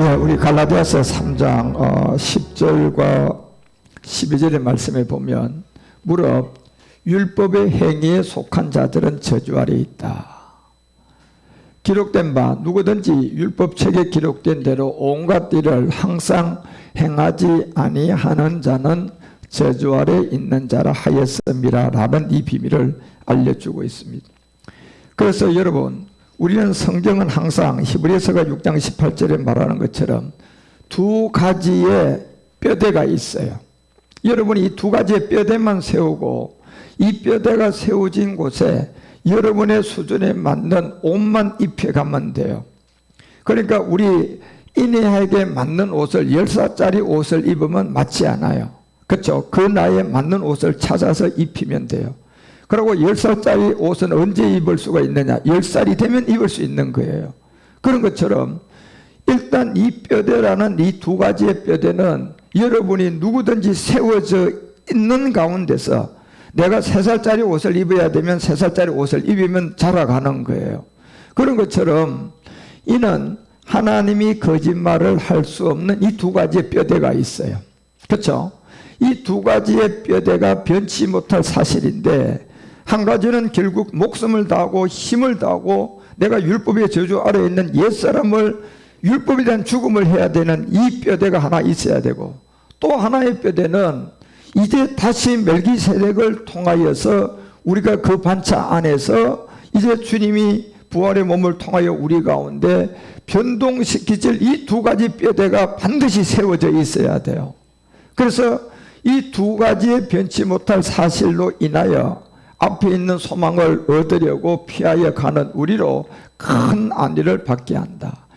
예, 우리 갈라디아서 3장 10절과 12절의 말씀에 보면 무릇 율법의 행위에 속한 자들은 저주 아래 있다. 기록된 바 누구든지 율법책에 기록된 대로 온갖 일을 항상 행하지 아니하는 자는 저주 아래 있는 자라 하였음이라 라는 이 비밀을 알려주고 있습니다. 그래서 여러분, 우리는 성경은 항상 히브리서가 6장 18절에 말하는 것처럼 두 가지의 뼈대가 있어요. 여러분이 이 두 가지의 뼈대만 세우고 이 뼈대가 세워진 곳에 여러분의 수준에 맞는 옷만 입혀가면 돼요. 그러니까 우리 인애에게 맞는 옷을 10살짜리 옷을 입으면 맞지 않아요. 그렇죠? 그 나이에 맞는 옷을 찾아서 입히면 돼요. 그리고 10살짜리 옷은 언제 입을 수가 있느냐? 10살이 되면 입을 수 있는 거예요. 그런 것처럼 일단 이 뼈대라는 이 두 가지의 뼈대는 여러분이 누구든지 세워져 있는 가운데서 내가 3살짜리 옷을 입어야 되면 3살짜리 옷을 입으면 자라가는 거예요. 그런 것처럼 이는 하나님이 거짓말을 할 수 없는 이 두 가지의 뼈대가 있어요. 그렇죠? 이 두 가지의 뼈대가 변치 못할 사실인데, 한 가지는 결국 목숨을 다하고 힘을 다하고 내가 율법의 저주 아래에 있는 옛사람을 율법에 대한 죽음을 해야 되는 이 뼈대가 하나 있어야 되고, 또 하나의 뼈대는 이제 다시 멜기세덱을 통하여서 우리가 그 반차 안에서 이제 주님이 부활의 몸을 통하여 우리 가운데 변동시키실 이 두 가지 뼈대가 반드시 세워져 있어야 돼요. 그래서 이 두 가지의 변치 못할 사실로 인하여 앞에 있는 소망을 얻으려고 피하여 가는 우리로 큰 안위를 받게 한다.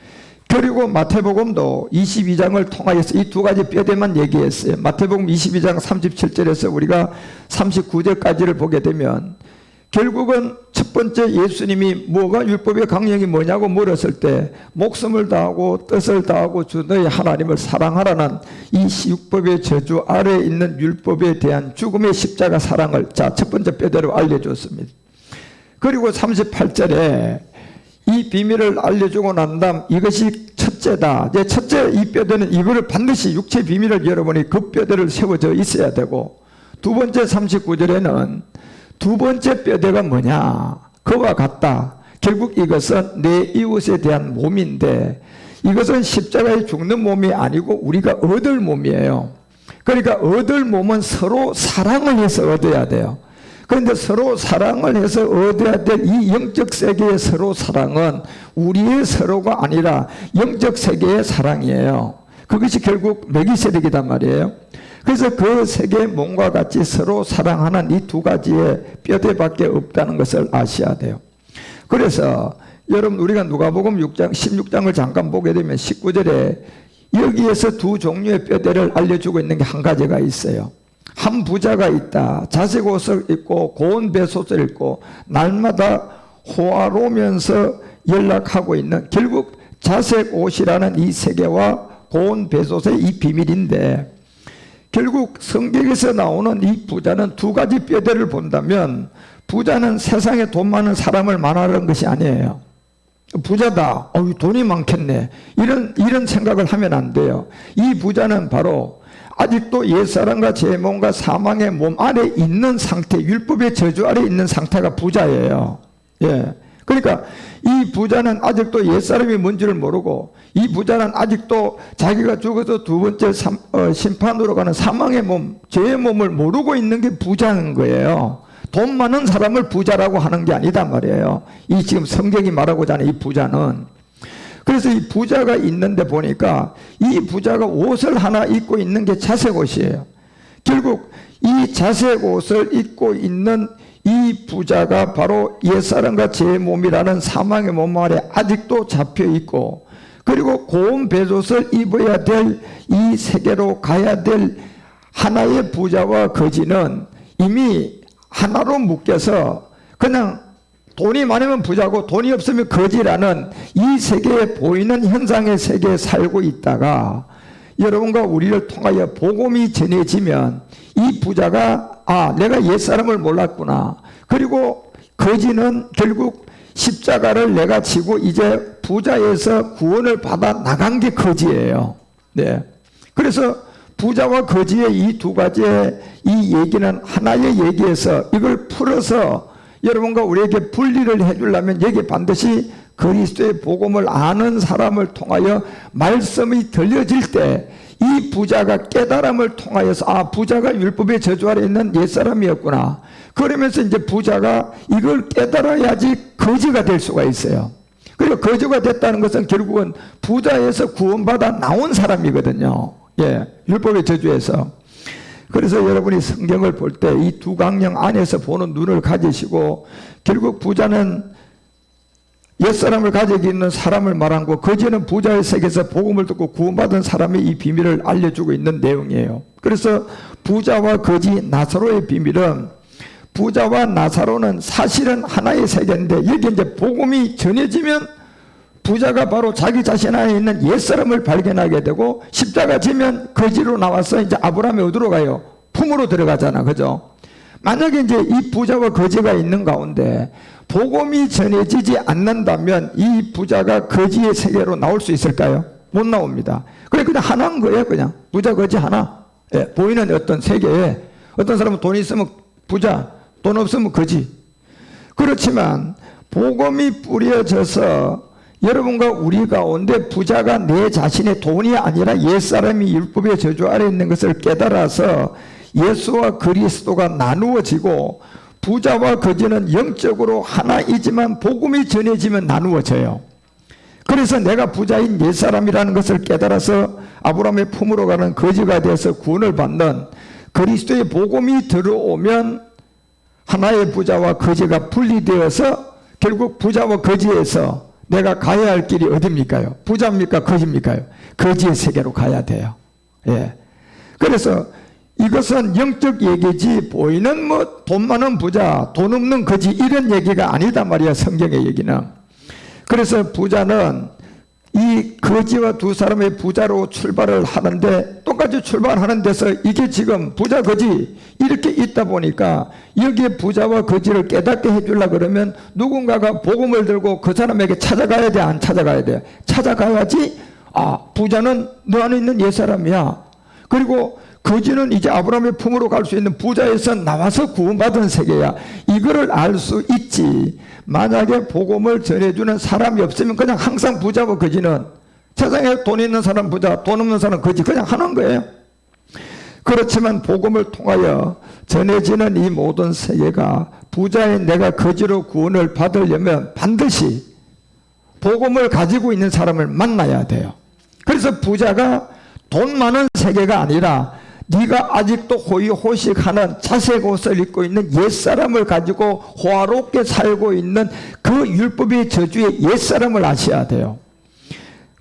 그리고 마태복음도 22장을 통하여서 이 두 가지 뼈대만 얘기했어요. 마태복음 22장 37절에서 우리가 39절까지를 보게 되면 결국은 첫 번째 예수님이 뭐가 율법의 강령이 뭐냐고 물었을 때 목숨을 다하고 뜻을 다하고 주 너희 하나님을 사랑하라는 이 율법의 저주 아래에 있는 율법에 대한 죽음의 십자가 사랑을 첫 번째 뼈대로 알려줬습니다. 그리고 38절에 이 비밀을 알려주고 난 다음 이것이 첫째다. 이제 첫째 이 뼈대는 이거를 반드시 육체 비밀을 여러분이 그 뼈대를 세워져 있어야 되고, 두 번째 39절에는 두 번째 뼈대가 뭐냐? 그와 같다. 결국 이것은 내 이웃에 대한 몸인데 이것은 십자가에 죽는 몸이 아니고 우리가 얻을 몸이에요. 그러니까 얻을 몸은 서로 사랑을 해서 얻어야 돼요. 그런데 서로 사랑을 해서 얻어야 될 이 영적 세계의 서로 사랑은 우리의 서로가 아니라 영적 세계의 사랑이에요. 그것이 결국 멜기세덱이단 말이에요. 그래서 그 세계의 몸과 같이 서로 사랑하는 이 두 가지의 뼈대밖에 없다는 것을 아셔야 돼요. 그래서 여러분, 우리가 누가복음 6장 16장을 잠깐 보게 되면 19절에 여기에서 두 종류의 뼈대를 알려주고 있는 게 한 가지가 있어요. 한 부자가 있다. 자색 옷을 입고 고운 배솥을 입고 날마다 호화로면서 연락하고 있는, 결국 자색 옷이라는 이 세계와 고운 배솥의 이 비밀인데, 결국 성경에서 나오는 이 부자는 두 가지 뼈대를 본다면 부자는 세상에 돈 많은 사람을 말하는 것이 아니에요. 부자다, 돈이 많겠네, 이런 생각을 하면 안 돼요. 이 부자는 바로 아직도 옛사람과 제 몸과 사망의 몸 아래 있는 상태, 율법의 저주 아래 있는 상태가 부자예요. 예. 그러니까 이 부자는 아직도 옛사람이 뭔지를 모르고, 이 부자는 아직도 자기가 죽어서 두 번째 심판으로 가는 사망의 몸, 죄의 몸을 모르고 있는 게 부자인 거예요. 돈 많은 사람을 부자라고 하는 게 아니다 말이에요. 이 지금 성경이 말하고자 하는 이 부자는. 그래서 이 부자가 있는데 보니까 이 부자가 옷을 하나 입고 있는 게 자색 옷이에요. 결국 이 자색 옷을 입고 있는 이 부자가 바로 옛사람과 제 몸이라는 사망의 몸 아래 아직도 잡혀 있고, 그리고 고운 배옷을 입어야 될 이 세계로 가야 될 하나의 부자와 거지는 이미 하나로 묶여서 그냥 돈이 많으면 부자고 돈이 없으면 거지라는 이 세계에 보이는 현상의 세계에 살고 있다가, 여러분과 우리를 통하여 복음이 전해지면 이 부자가 내가 옛사람을 몰랐구나. 그리고 거지는 결국 십자가를 내가 지고 이제 부자에서 구원을 받아 나간 게 거지예요. 네. 그래서 부자와 거지의 이 두 가지의 이 얘기는 하나의 얘기에서 이걸 풀어서 여러분과 우리에게 분리를 해주려면 여기 반드시 그리스도의 복음을 아는 사람을 통하여 말씀이 들려질 때 이 부자가 깨달음을 통하여서 아, 부자가 율법의 저주 아래 있는 옛사람이었구나. 그러면서 이제 부자가 이걸 깨달아야지 거지가 될 수가 있어요. 그리고 거지가 됐다는 것은 결국은 부자에서 구원받아 나온 사람이거든요. 예, 율법의 저주에서. 그래서 여러분이 성경을 볼 때 이 두 강령 안에서 보는 눈을 가지시고 결국 부자는 옛사람을 가지고 있는 사람을 말한 거, 거지는 부자의 세계에서 복음을 듣고 구원받은 사람의 이 비밀을 알려주고 있는 내용이에요. 그래서 부자와 거지 나사로의 비밀은 부자와 나사로는 사실은 하나의 세계인데 여기 이제 복음이 전해지면 부자가 바로 자기 자신 안에 있는 옛사람을 발견하게 되고 십자가 지면 거지로 나와서 이제 아브라함의 어디로 가요? 품으로 들어가잖아. 그죠? 만약에 이제 이 부자와 거지가 있는 가운데 복음이 전해지지 않는다면 이 부자가 거지의 세계로 나올 수 있을까요? 못 나옵니다. 그래 그냥 하나인 거예요. 그냥 부자 거지 하나. 예, 보이는 어떤 세계에 어떤 사람은 돈 있으면 부자, 돈 없으면 거지. 그렇지만 복음이 뿌려져서 여러분과 우리 가운데 부자가 내 자신의 돈이 아니라 옛사람이 율법의 저주 아래 있는 것을 깨달아서 예수와 그리스도가 나누어지고 부자와 거지는 영적으로 하나이지만 복음이 전해지면 나누어져요. 그래서 내가 부자인 옛사람이라는 것을 깨달아서 아브라함의 품으로 가는 거지가 되어서 구원을 받는 그리스도의 복음이 들어오면 하나의 부자와 거지가 분리되어서 결국 부자와 거지에서 내가 가야 할 길이 어디입니까요? 부자입니까? 거지입니까요? 거지의 세계로 가야 돼요. 예. 그래서 이것은 영적 얘기지 보이는 뭐 돈 많은 부자, 돈 없는 거지 이런 얘기가 아니다 말이야. 성경의 얘기는. 그래서 부자는 이 거지와 두 사람의 부자로 출발을 하는데 똑같이 출발하는 데서 이게 지금 부자 거지 이렇게 있다 보니까 여기에 부자와 거지를 깨닫게 해주려고 그러면 누군가가 복음을 들고 그 사람에게 찾아가야 돼? 안 찾아가야 돼? 찾아가야지. 아, 부자는 너 안에 있는 옛사람이야. 그리고 거지는 이제 아브라함의 품으로 갈 수 있는 부자에서 나와서 구원받은 세계야. 이거를 알 수 있지. 만약에 복음을 전해주는 사람이 없으면 그냥 항상 부자고 거지는 세상에 돈 있는 사람 부자, 돈 없는 사람 거지 그냥 하는 거예요. 그렇지만 복음을 통하여 전해지는 이 모든 세계가 부자인 내가 거지로 구원을 받으려면 반드시 복음을 가지고 있는 사람을 만나야 돼요. 그래서 부자가 돈 많은 세계가 아니라 네가 아직도 호의호식하는 자색 옷을 입고 있는 옛사람을 가지고 호화롭게 살고 있는 그 율법의 저주의 옛사람을 아셔야 돼요.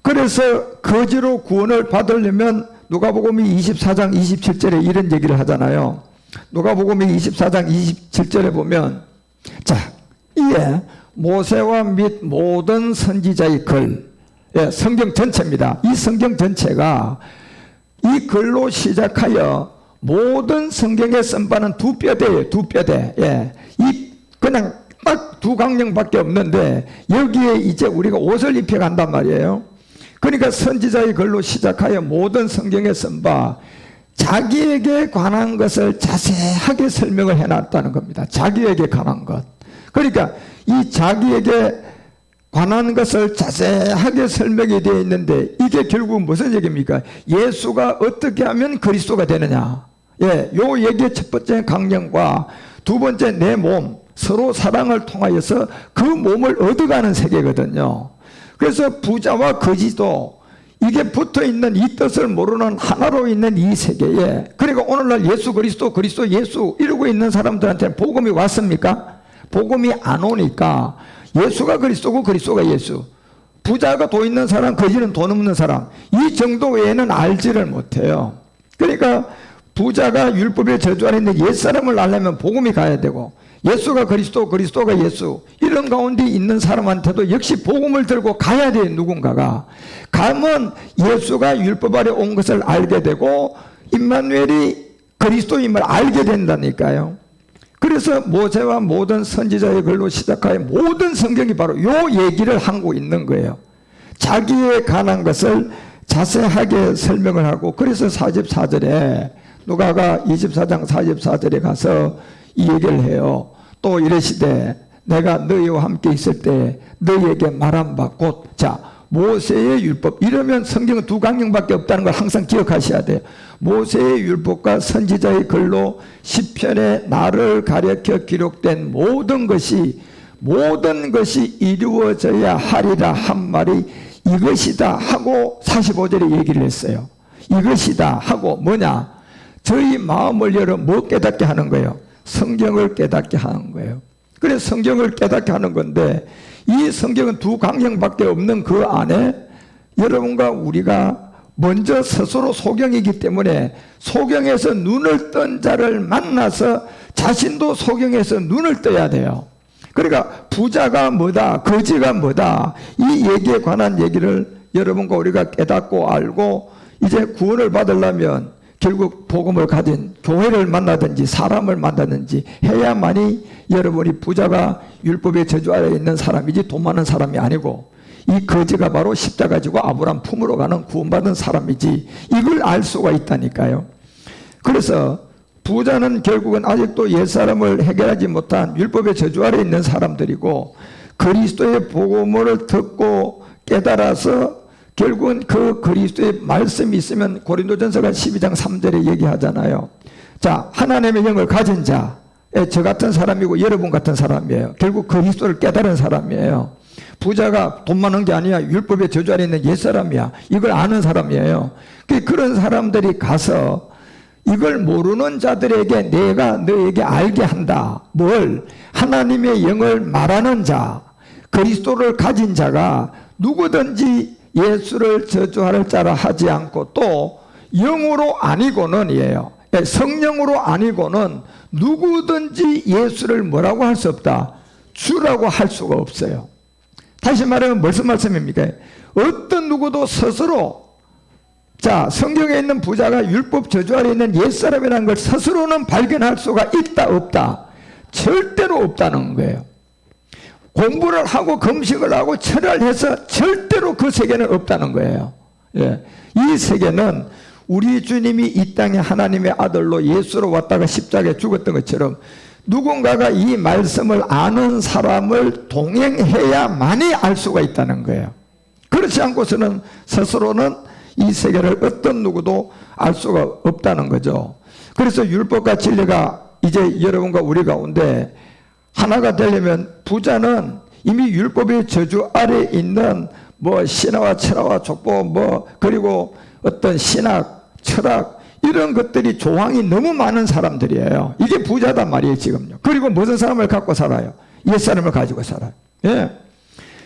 그래서 거지로 구원을 받으려면 누가복음이 24장 27절에 이런 얘기를 하잖아요. 누가복음이 24장 27절에 보면 자, 이에 모세와 및 모든 선지자의 글, 예, 성경 전체입니다. 이 성경 전체가 이 글로 시작하여 모든 성경에 쓴 바는 두 뼈대예요. 두 뼈대. 예. 이 그냥 딱 두 강령밖에 없는데 여기에 이제 우리가 옷을 입혀 간단 말이에요. 그러니까 선지자의 글로 시작하여 모든 성경에 쓴 바 자기에게 관한 것을 자세하게 설명을 해놨다는 겁니다. 자기에게 관한 것. 그러니까 이 자기에게 관한 것을 자세하게 설명이 되어 있는데 이게 결국 무슨 얘기입니까? 예수가 어떻게 하면 그리스도가 되느냐. 예, 요 얘기의 첫 번째 강령과 두 번째 내 몸, 서로 사랑을 통하여서 그 몸을 얻어가는 세계거든요. 그래서 부자와 거지도 이게 붙어있는 이 뜻을 모르는 하나로 있는 이 세계에 그리고 오늘날 예수 그리스도 예수 이러고 있는 사람들한테 복음이 왔습니까? 복음이 안 오니까 예수가 그리스도고 그리스도가 예수. 부자가 돈 있는 사람, 거지는 돈 없는 사람. 이 정도 외에는 알지를 못해요. 그러니까 부자가 율법의 저주 아래 있는 옛사람을 알려면 복음이 가야 되고 예수가 그리스도, 그리스도가 예수. 이런 가운데 있는 사람한테도 역시 복음을 들고 가야 돼요. 누군가가. 가면 예수가 율법 아래 온 것을 알게 되고 임마누엘이 그리스도임을 알게 된다니까요. 그래서 모세와 모든 선지자의 글로 시작하여 모든 성경이 바로 요 얘기를 하고 있는 거예요. 자기에 관한 것을 자세하게 설명을 하고, 그래서 44절에 누가가 24장 44절에 가서 이 얘기를 해요. 또 이르시되 내가 너희와 함께 있을 때 너희에게 말한 바 곧, 자, 모세의 율법, 이러면 성경은 두 강령밖에 없다는 걸 항상 기억하셔야 돼요. 모세의 율법과 선지자의 글로 시편에 나를 가리켜 기록된 모든 것이 이루어져야 하리라 한 말이 이것이다 하고 45절에 얘기를 했어요. 이것이다 하고 뭐냐? 저희 마음을 열어 뭐 깨닫게 하는 거예요? 성경을 깨닫게 하는 거예요. 그래서 성경을 깨닫게 하는 건데, 이 성경은 두 강령밖에 없는 그 안에 여러분과 우리가 먼저 스스로 소경이기 때문에 소경에서 눈을 뜬 자를 만나서 자신도 소경에서 눈을 떠야 돼요. 그러니까 부자가 뭐다, 거지가 뭐다, 이 얘기에 관한 얘기를 여러분과 우리가 깨닫고 알고 이제 구원을 받으려면 결국 복음을 가진 교회를 만나든지 사람을 만나든지 해야만이 여러분이 부자가 율법의 저주 아래에 있는 사람이지 돈 많은 사람이 아니고, 이 거지가 바로 십자가 지고 아브라함 품으로 가는 구원받은 사람이지, 이걸 알 수가 있다니까요. 그래서 부자는 결국은 아직도 옛사람을 해결하지 못한 율법의 저주 아래에 있는 사람들이고, 그리스도의 복음을 듣고 깨달아서 결국은 그 그리스도의 말씀이 있으면 고린도전서가 12장 3절에 얘기하잖아요. 자, 하나님의 영을 가진 자, 저 같은 사람이고 여러분 같은 사람이에요. 결국 그리스도를 깨달은 사람이에요. 부자가 돈 많은 게 아니야. 율법의 저주 아래 있는 옛사람이야. 이걸 아는 사람이에요. 그런 사람들이 가서 이걸 모르는 자들에게 내가 너에게 알게 한다. 뭘? 하나님의 영을 말하는 자, 그리스도를 가진 자가 누구든지 예수를 저주할 자라 하지 않고, 또 영으로 아니고는 이에요. 성령으로 아니고는 누구든지 예수를 뭐라고 할 수 없다? 주라고 할 수가 없어요. 다시 말하면 무슨 말씀입니까? 어떤 누구도 스스로, 자, 성경에 있는 부자가 율법 저주 아래 있는 옛사람이라는 걸 스스로는 발견할 수가 있다 없다? 절대로 없다는 거예요. 공부를 하고 금식을 하고 철을 해서 절대로 그 세계는 없다는 거예요. 예. 이 세계는 우리 주님이 이 땅에 하나님의 아들로 예수로 왔다가 십자가에 죽었던 것처럼 누군가가 이 말씀을 아는 사람을 동행해야만이 알 수가 있다는 거예요. 그렇지 않고서는 스스로는 이 세계를 어떤 누구도 알 수가 없다는 거죠. 그래서 율법과 진리가 이제 여러분과 우리 가운데 하나가 되려면 부자는 이미 율법의 저주 아래에 있는 뭐 신화와 철화와 족보 그리고 어떤 신학, 철학 이런 것들이 조항이 너무 많은 사람들이에요. 이게 부자단 말이에요 지금요. 그리고 무슨 사람을 갖고 살아요? 옛사람을 가지고 살아요. 예.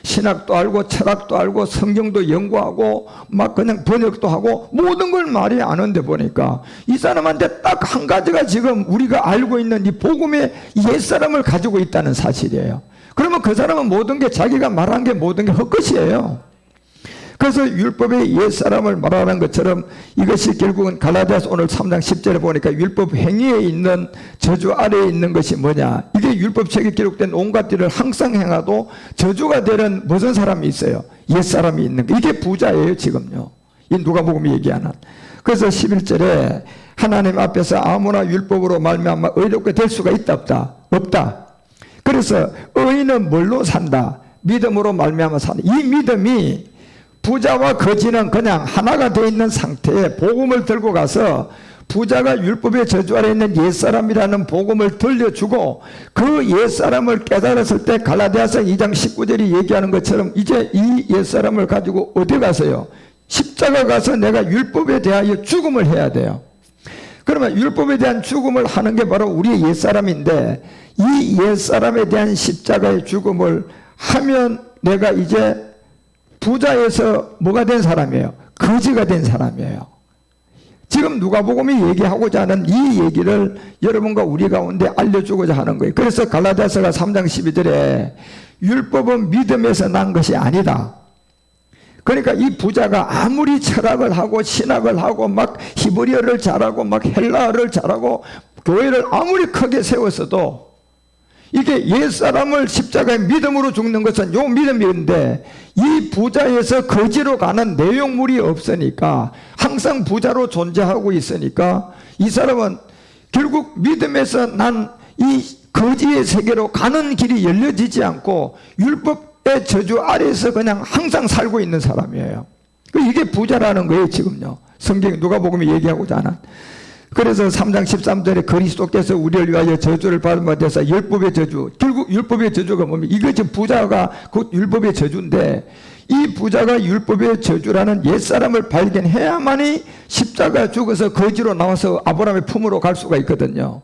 신학도 알고 철학도 알고 성경도 연구하고 막 그냥 번역도 하고 모든 걸 말이 아는데 보니까 이 사람한테 딱 한 가지가 지금 우리가 알고 있는 이 복음의 옛사람을 가지고 있다는 사실이에요. 그러면 그 사람은 모든 게 자기가 말한 게 모든 게 헛것이에요. 그래서 율법의 옛사람을 말하는 것처럼 이것이 결국은 갈라디아서 오늘 3장 10절에 보니까 율법 행위에 있는 저주 아래에 있는 것이 뭐냐, 이게 율법책에 기록된 온갖 일을 항상 행하도 저주가 되는 무슨 사람이 있어요? 옛사람이 있는 거. 이게 부자예요 지금요. 이 누가복음이 얘기하는. 그래서 11절에 하나님 앞에서 아무나 율법으로 말미암아 의롭게 될 수가 있다 없다? 없다. 그래서 의인은 뭘로 산다? 믿음으로 말미암아 산다. 이 믿음이 부자와 거지는 그냥 하나가 되어 있는 상태에 복음을 들고 가서 부자가 율법의 저주 아래 있는 옛사람이라는 복음을 들려주고 그 옛사람을 깨달았을 때 갈라디아서 2장 19절이 얘기하는 것처럼 이제 이 옛사람을 가지고 어디 가서요? 십자가 가서 내가 율법에 대하여 죽음을 해야 돼요. 그러면 율법에 대한 죽음을 하는 게 바로 우리의 옛사람인데, 이 옛사람에 대한 십자가의 죽음을 하면 내가 이제 부자에서 뭐가 된 사람이에요? 거지가 된 사람이에요. 지금 누가복음이 얘기하고자 하는 이 얘기를 여러분과 우리 가운데 알려주고자 하는 거예요. 그래서 갈라디아서가 3장 12절에 율법은 믿음에서 난 것이 아니다. 그러니까 이 부자가 아무리 철학을 하고 신학을 하고 막 히브리어를 잘하고 막 헬라어를 잘하고 교회를 아무리 크게 세웠어도 이게 옛사람을 십자가의 믿음으로 죽는 것은 요 믿음인데, 이 부자에서 거지로 가는 내용물이 없으니까, 항상 부자로 존재하고 있으니까, 이 사람은 결국 믿음에서 난 이 거지의 세계로 가는 길이 열려지지 않고 율법의 저주 아래에서 그냥 항상 살고 있는 사람이에요. 이게 부자라는 거예요. 지금요, 성경이 누가복음이 얘기하고자 하는. 그래서 3장 13절에 그리스도께서 우리를 위하여 저주를 받은 바 되사 율법의 저주, 결국 율법의 저주가 뭡니까? 이것이 부자가 곧 율법의 저주인데, 이 부자가 율법의 저주라는 옛사람을 발견해야만이 십자가 죽어서 거지로 나와서 아브라함의 품으로 갈 수가 있거든요.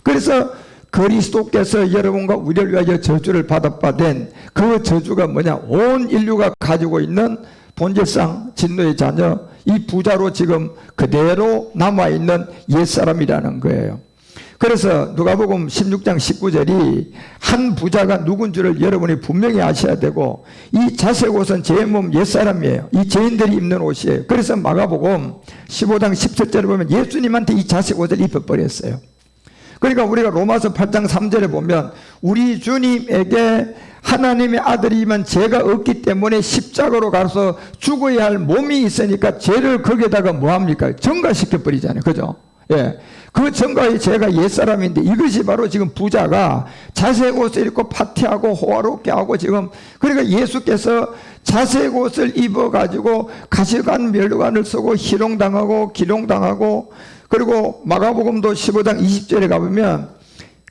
그래서 그리스도께서 여러분과 우리를 위하여 저주를 받아된 그 저주가 뭐냐? 온 인류가 가지고 있는 본질상 진노의 자녀, 이 부자로 지금 그대로 남아있는 옛사람이라는 거예요. 그래서 누가복음 16장 19절이 한 부자가 누군 줄을 여러분이 분명히 아셔야 되고, 이 자색 옷은 제 몸 옛사람이에요. 이 죄인들이 입는 옷이에요. 그래서 마가복음 15장 17절에 보면 예수님한테 이 자색 옷을 입혀버렸어요. 그러니까 우리가 로마서 8장 3절에 보면 우리 주님에게 하나님의 아들이면 죄가 없기 때문에 십자가로 가서 죽어야 할 몸이 있으니까 죄를 거기에다가 뭐합니까? 전가시켜버리잖아요. 그죠? 예. 그 전가의 죄가 옛사람인데, 이것이 바로 지금 부자가 자색 옷을 입고 파티하고 호화롭게 하고 지금, 그러니까 예수께서 자색 옷을 입어가지고 가시관 멸관을 쓰고 희롱당하고 기롱당하고, 그리고 마가복음도 15장 20절에 가보면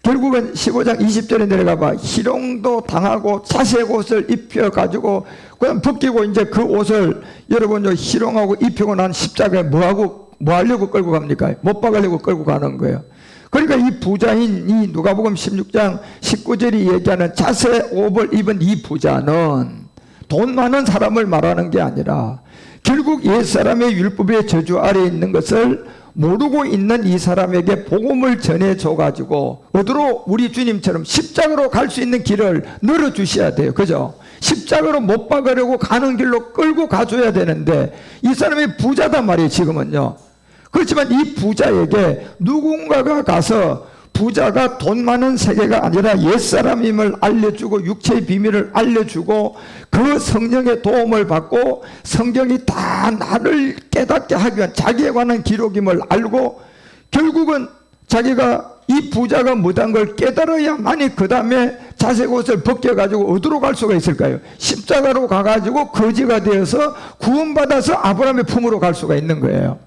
결국은 15장 20절에 내려가봐 희롱도 당하고 자색 옷을 입혀가지고 그냥 벗기고, 이제 그 옷을 여러분 희롱하고 입히고 난 십자가에 뭐 하려고 끌고 갑니까? 못 박으려고 끌고 가는 거예요. 그러니까 이 부자인 이 누가복음 16장 19절이 얘기하는 자색 옷을 입은 이 부자는 돈 많은 사람을 말하는 게 아니라 결국 옛사람의 율법의 저주 아래에 있는 것을 모르고 있는 이 사람에게 복음을 전해줘가지고 어디로? 우리 주님처럼 십자가로 갈 수 있는 길을 늘어주셔야 돼요. 그죠? 십자가로 못 박으려고 가는 길로 끌고 가줘야 되는데, 이 사람이 부자단 말이에요. 지금은요. 그렇지만 이 부자에게 누군가가 가서 부자가 돈 많은 세계가 아니라 옛사람임을 알려주고 육체의 비밀을 알려주고 그 성령의 도움을 받고 성경이 다 나를 깨닫게 하기 위한 자기에 관한 기록임을 알고, 결국은 자기가 이 부자가 못한 걸 깨달아야만이 그 다음에 자색 옷을 벗겨가지고 어디로 갈 수가 있을까요? 십자가로 가가지고 거지가 되어서 구원받아서 아브라함의 품으로 갈 수가 있는 거예요.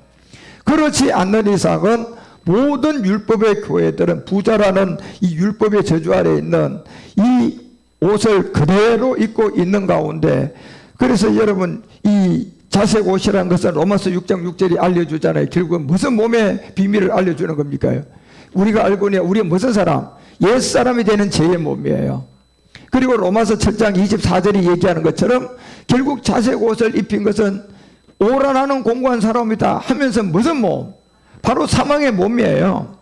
그렇지 않는 이상은 모든 율법의 교회들은 부자라는 이 율법의 저주 아래에 있는 이 옷을 그대로 입고 있는 가운데, 그래서 여러분 이 자색 옷이라는 것은 로마서 6장 6절이 알려주잖아요. 결국은 무슨 몸의 비밀을 알려주는 겁니까? 우리가 알고 있는 우리가 무슨 사람? 옛사람이 되는 죄의 몸이에요. 그리고 로마서 7장 24절이 얘기하는 것처럼 결국 자색 옷을 입힌 것은 오란하는 공고한 사람이다 하면서 무슨 몸? 바로 사망의 몸이에요.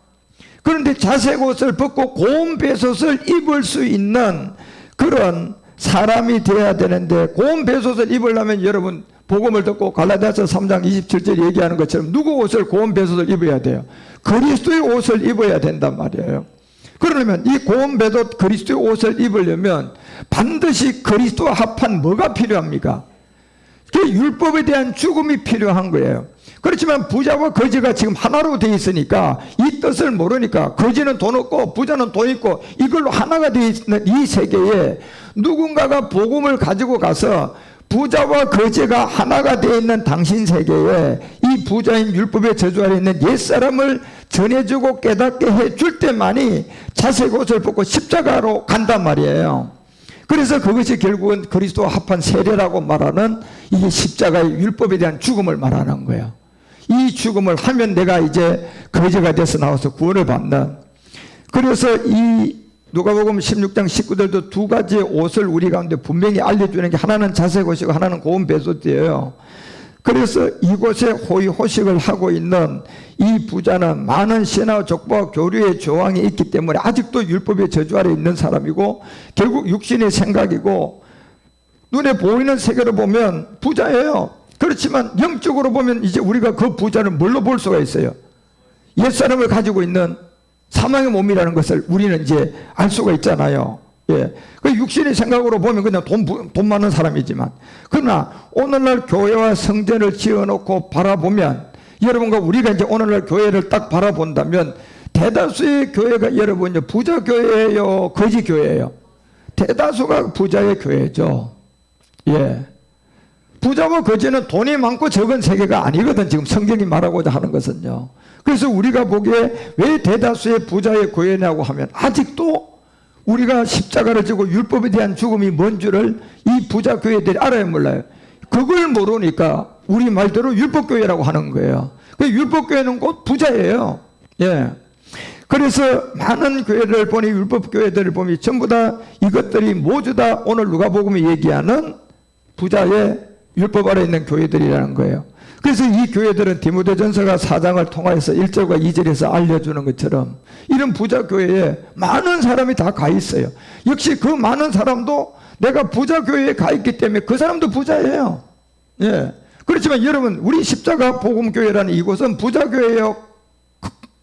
그런데 자색 옷을 벗고 고운 배솥을 입을 수 있는 그런 사람이 되어야 되는데, 고운 배솥을 입으려면 여러분 복음을 듣고 갈라디아서 3장 27절 얘기하는 것처럼 누구 옷을 고운 배솥을 입어야 돼요? 그리스도의 옷을 입어야 된단 말이에요. 그러려면 이 고운 배솥 그리스도의 옷을 입으려면 반드시 그리스도와 합한 뭐가 필요합니까? 그 율법에 대한 죽음이 필요한 거예요. 그렇지만 부자와 거지가 지금 하나로 되어 있으니까 이 뜻을 모르니까 거지는 돈 없고 부자는 돈 있고 이걸로 하나가 되어 있는 이 세계에 누군가가 복음을 가지고 가서 부자와 거지가 하나가 되어 있는 당신 세계에 이 부자인 율법의 저주 아래 있는 옛사람을 전해주고 깨닫게 해줄 때만이 자색 옷을 벗고 십자가로 간단 말이에요. 그래서 그것이 결국은 그리스도와 합한 세례라고 말하는 이게 십자가의 율법에 대한 죽음을 말하는 거예요. 이 죽음을 하면 내가 이제 거지가 돼서 나와서 구원을 받는. 그래서 이 누가복음 16장 19절도 두 가지의 옷을 우리 가운데 분명히 알려주는 게, 하나는 자색 옷이고 하나는 고운 배솥이에요. 그래서 이곳에 호의호식을 하고 있는 이 부자는 많은 신화와 족보와 교류의 조항이 있기 때문에 아직도 율법의 저주 아래 있는 사람이고, 결국 육신의 생각이고, 눈에 보이는 세계로 보면 부자예요. 그렇지만 영적으로 보면 이제 우리가 그 부자를 뭘로 볼 수가 있어요? 옛사람을 가지고 있는 사망의 몸이라는 것을 우리는 이제 알 수가 있잖아요. 예. 그 육신의 생각으로 보면 그냥 돈 많은 사람이지만, 그러나 오늘날 교회와 성전을 지어놓고 바라보면, 여러분과 우리가 이제 오늘날 교회를 딱 바라본다면, 대다수의 교회가 여러분 부자 교회예요, 거지 교회예요? 대다수가 부자의 교회죠. 예. 부자와 거지는 돈이 많고 적은 세계가 아니거든, 지금 성경이 말하고자 하는 것은요. 그래서 우리가 보기에 왜 대다수의 부자의 교회냐고 하면, 아직도 우리가 십자가를 지고 율법에 대한 죽음이 뭔 줄을 이 부자 교회들이 알아요, 몰라요? 그걸 모르니까 우리 말대로 율법교회라고 하는 거예요. 그 율법교회는 곧 부자예요. 예. 그래서 많은 교회를 보니, 율법교회들을 보니 전부 다 이것들이 모두 다 오늘 누가복음이 얘기하는 부자의 율법 아래 있는 교회들이라는 거예요. 그래서 이 교회들은 디모데전서가 4장을 통해서 1절과 2절에서 알려주는 것처럼 이런 부자 교회에 많은 사람이 다 가 있어요. 역시 그 많은 사람도 내가 부자 교회에 가 있기 때문에 그 사람도 부자예요. 예. 그렇지만 여러분, 우리 십자가 복음교회라는 이곳은 부자 교회예요,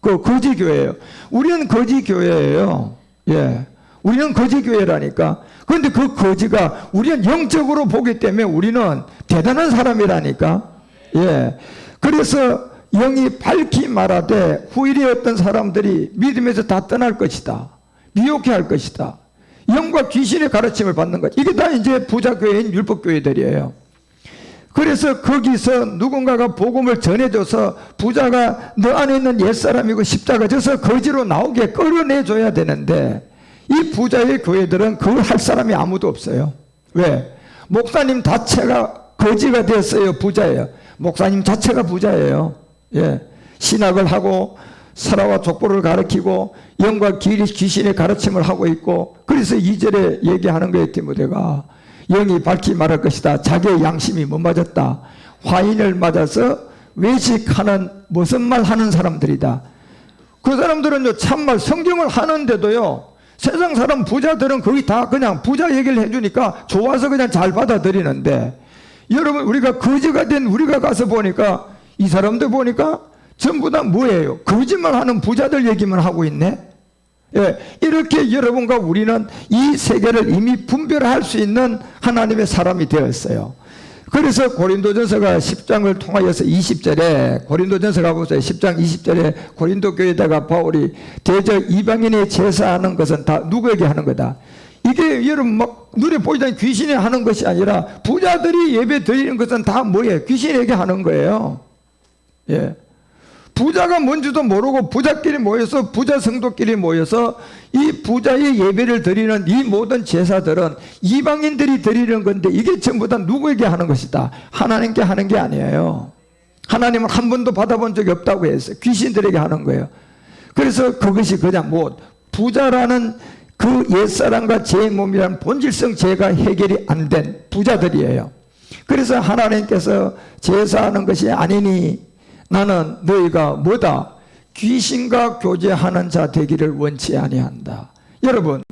거지 교회예요? 우리는 거지 교회예요. 예. 우리는 거지 교회라니까. 그런데 그 거지가 우리는 영적으로 보기 때문에 우리는 대단한 사람이라니까. 예. 그래서 영이 밝히 말하되 후일에 어떤 사람들이 믿음에서 다 떠날 것이다, 미혹해 할 것이다, 영과 귀신의 가르침을 받는 것. 이게 다 이제 부자교회인 율법교회들이에요. 그래서 거기서 누군가가 복음을 전해줘서 부자가 너 안에 있는 옛사람이고 십자가 져서 거지로 나오게 끌어내줘야 되는데, 이 부자의 교회들은 그걸 할 사람이 아무도 없어요. 왜? 목사님 자체가 거지가 됐어요, 부자예요. 목사님 자체가 부자예요. 예. 신학을 하고 설화와 족보를 가르치고 영과 귀신의 가르침을 하고 있고, 그래서 2절에 얘기하는 거예요, 디모데가. 영이 밝히 말할 것이다. 자기의 양심이 못 맞았다. 화인을 맞아서 외식하는 무슨 말 하는 사람들이다. 그 사람들은요, 참말 성경을 하는데도요, 세상 사람 부자들은 거의 다 그냥 부자 얘기를 해주니까 좋아서 그냥 잘 받아들이는데, 여러분, 우리가 거지가 된 우리가 가서 보니까 이 사람들 보니까 전부 다 뭐예요? 거짓말 하는 부자들 얘기만 하고 있네. 예, 이렇게 여러분과 우리는 이 세계를 이미 분별할 수 있는 하나님의 사람이 되었어요. 그래서 고린도전서가 10장을 통하여서 20절에, 고린도전서가 보세요. 10장 20절에 고린도 교회에다가 바울이 대적 이방인의 제사하는 것은 다 누구에게 하는 거다. 이게 여러분 막 눈에 보이지 않는 귀신이 하는 것이 아니라 부자들이 예배 드리는 것은 다 뭐예요? 귀신에게 하는 거예요. 예. 부자가 뭔지도 모르고 부자끼리 모여서, 부자 성도끼리 모여서 이 부자의 예배를 드리는 이 모든 제사들은 이방인들이 드리는 건데, 이게 전부 다 누구에게 하는 것이다? 하나님께 하는 게 아니에요. 하나님은 한 번도 받아본 적이 없다고 했어요. 귀신들에게 하는 거예요. 그래서 그것이 그냥 뭐 부자라는 그 옛사람과 제 몸이라는 본질성 죄가 해결이 안 된 부자들이에요. 그래서 하나님께서 제사하는 것이 아니니 나는 너희가 뭐다? 귀신과 교제하는 자 되기를 원치 아니한다. 여러분,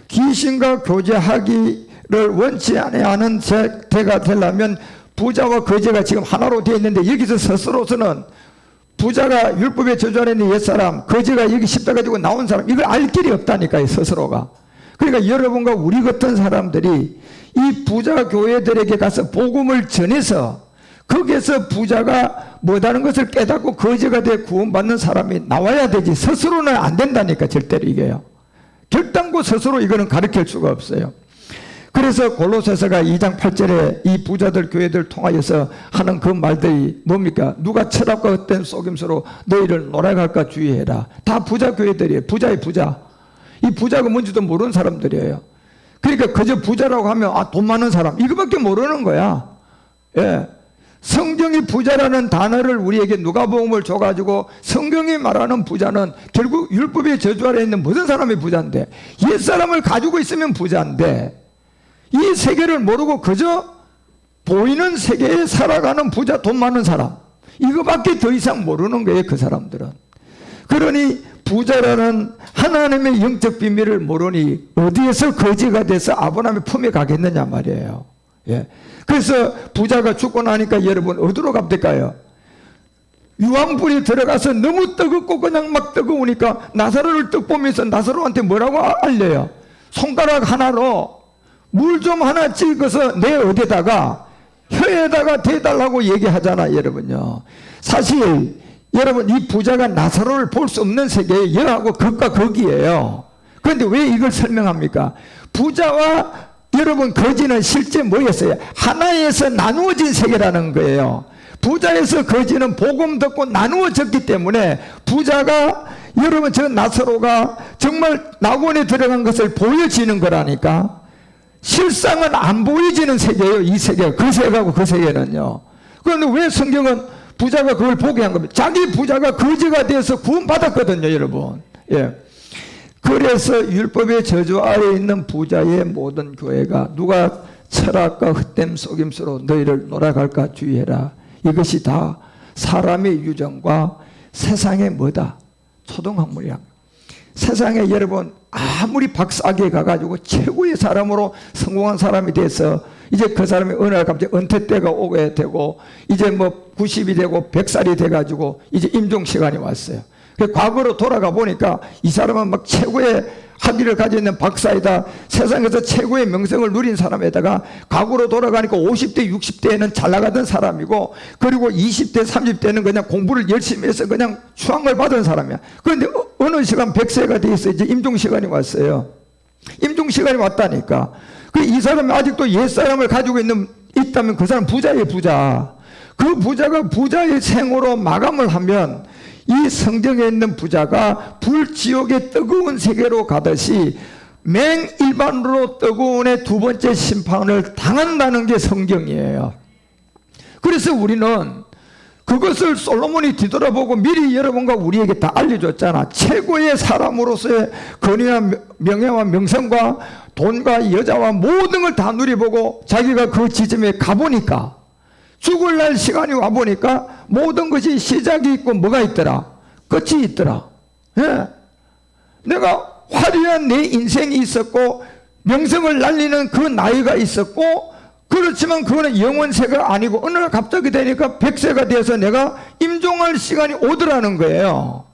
귀신과 교제하기를 원치 아니하는 자가 되려면 부자와 거지가 지금 하나로 되어 있는데, 여기서 스스로서는 부자가 율법의 저주 아래 있는 옛사람, 거지가 여기 십자가 지고 나온 사람, 이걸 알 길이 없다니까요, 스스로가. 그러니까 여러분과 우리 같은 사람들이 이 부자 교회들에게 가서 복음을 전해서 거기에서 부자가 뭐다는 것을 깨닫고 거지가 돼 구원받는 사람이 나와야 되지, 스스로는 안 된다니까. 절대로 이게요. 결단코 스스로 이거는 가르칠 수가 없어요. 그래서 골로새서가 2장 8절에 이 부자들 교회들 통하여서 하는 그 말들이 뭡니까? 누가 철학과 헛된 속임수로 너희를 놀아갈까 주의해라. 다 부자 교회들이에요. 부자의 부자. 이 부자가 뭔지도 모르는 사람들이에요. 그러니까 그저 부자라고 하면 돈 많은 사람, 이거밖에 모르는 거야. 예. 성경이 부자라는 단어를 우리에게 누가복음을 줘가지고 성경이 말하는 부자는 결국 율법의 저주 아래 있는 무슨 사람이 부자인데, 옛사람을 가지고 있으면 부자인데, 이 세계를 모르고 그저 보이는 세계에 살아가는 부자, 돈 많은 사람, 이거밖에 더 이상 모르는 거예요, 그 사람들은. 그러니 부자라는 하나님의 영적 비밀을 모르니 어디에서 거지가 돼서 아브라함의 품에 가겠느냐 말이에요. 예. 그래서 부자가 죽고 나니까 여러분 어디로 갑니까요? 유황불이 들어가서 너무 뜨겁고 그냥 막 뜨거우니까 나사로를 떡 보면서 나사로한테 뭐라고 알려요? 손가락 하나로 물 좀 하나 찍어서 내 어디다가 혀에다가 대달라고 얘기하잖아 여러분요. 사실 여러분 이 부자가 나사로를 볼 수 없는 세계에 여하고 극과 극이에요. 그런데 왜 이걸 설명합니까? 부자와 여러분 거지는 실제 뭐였어요? 하나에서 나누어진 세계라는 거예요. 부자에서 거지는 복음 듣고 나누어졌기 때문에 부자가 여러분 저 나사로가 정말 낙원에 들어간 것을 보여지는 거라니까. 실상은 안 보여지는 세계예요. 이 세계가. 그 세계하고 그 세계는요. 그런데 왜 성경은 부자가 그걸 보게 한 겁니다. 자기 부자가 거지가 돼서 구원받았거든요 여러분. 예. 그래서 율법의 저주 아래에 있는 부자의 모든 교회가 누가 철학과 헛됨 속임수로 너희를 놀아갈까 주의해라. 이것이 다 사람의 유정과 세상의 뭐다? 초등학문이야. 세상에 여러분 아무리 박사학위에 가가지고 최고의 사람으로 성공한 사람이 돼서 이제 그 사람이 어느 날 갑자기 은퇴 때가 오게 되고 이제 뭐 90이 되고 100살이 돼가지고 이제 임종 시간이 왔어요. 과거로 돌아가 보니까 이 사람은 막 최고의 학위를 가지고 있는 박사이다. 세상에서 최고의 명성을 누린 사람에다가 과거로 돌아가니까 50대 60대에는 잘 나가던 사람이고 그리고 20대 30대는 그냥 공부를 열심히 해서 그냥 추앙을 받은 사람이야. 그런데 어느 시간 100세가 돼 있어 이제 임종 시간이 왔어요. 임종 시간이 왔다니까. 이 사람이 아직도 옛사람을 가지고 있다면 그 사람 부자예요 부자. 그 부자가 부자의 생으로 마감을 하면 이 성경에 있는 부자가 불지옥의 뜨거운 세계로 가듯이 맹일반으로 뜨거운의 두 번째 심판을 당한다는 게 성경이에요. 그래서 우리는 그것을 솔로몬이 뒤돌아보고 미리 여러분과 우리에게 다 알려줬잖아. 최고의 사람으로서의 권위와 명예와 명성과 돈과 여자와 모든 걸 다 누려보고 자기가 그 지점에 가보니까 죽을 날 시간이 와보니까 모든 것이 시작이 있고 뭐가 있더라? 끝이 있더라. 예. 내가 화려한 내 인생이 있었고 명성을 날리는 그 나이가 있었고 그렇지만 그거는 영원세가 아니고 어느 날 갑자기 되니까 100세가 돼서 내가 임종할 시간이 오더라는 거예요.